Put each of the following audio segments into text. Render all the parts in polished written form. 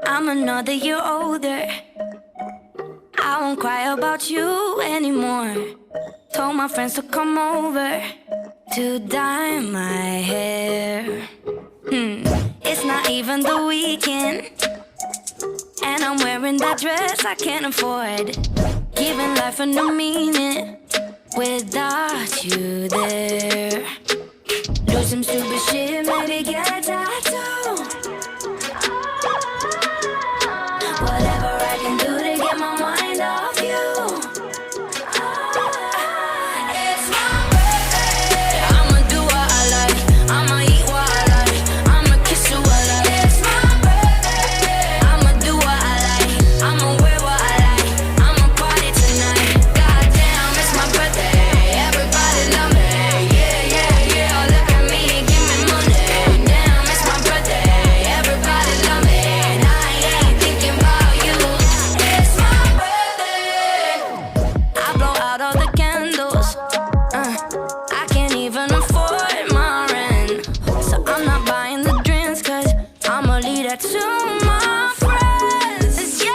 I'm another year older. I won't cry about you anymore. Told my friends to come over to dye my hair. It's not even the weekend, and I'm wearing that dress I can't afford. Giving life a new meaning without you there. Do some stupid shit, maybe get a tattoo. Whatever I can do to get my mind off you. It's my birthday. I'ma do what I like. I'ma eat what I like. I'ma kiss you what I like. It's my birthday. I'ma do what I like. I'ma wear what I like. I'ma party tonight. Goddamn, it's my birthday. Everybody love me. Yeah, yeah, yeah. Look at me, give me money. Damn, it's my birthday. Everybody love me. And I ain't thinking about you. It's my birthday. I blow out all the candles. I can't even afford my rent, so I'm not buying the drinks, 'cause I'ma leave that to my friends. Yeah,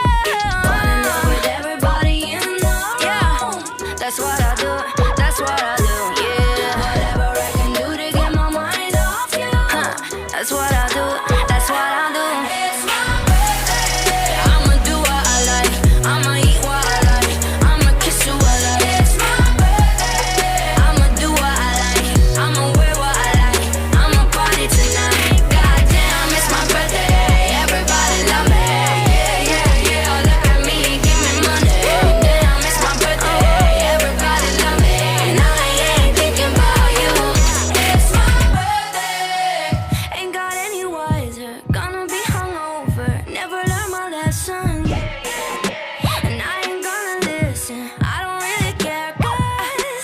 falling in love with everybody in the room. That's what I do. That's what I do. Yeah, whatever I can do to get my mind off you. That's what I do. That's what I do. It's my birthday. I'ma do what I like. I'ma eat what I like. I'ma kiss you what I like. It's my birthday. I'ma do what I like. I'ma wear what I like. I'ma party tonight. Goddamn, it's my birthday. Everybody love me. Yeah, yeah, yeah. Look at me, give me money. Damn, it's my birthday. Everybody love me. And I ain't thinking about you. It's my birthday. Ain't got any wiser. Gonna be hungover. Never learn my lesson. And I ain't gonna listen. I don't really care, 'cause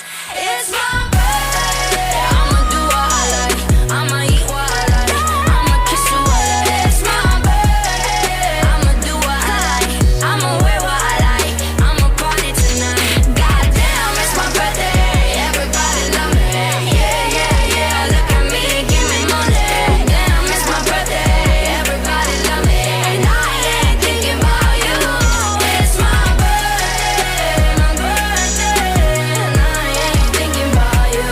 it's my birthday. I'ma do what I like. I'ma eat what I like. I'ma kiss you what I like. It's my birthday. I'ma do what I like. I'ma wear what I like. I'ma party tonight. Goddamn, it's my birthday. Everybody love me. Yeah, yeah, yeah. Look at me, give me money. Damn, it's my birthday. Everybody love me. And I ain't thinking about you. It's my birthday, my birthday. And I ain't thinking about you.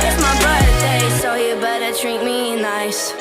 It's my birthday, so you better treat me nice.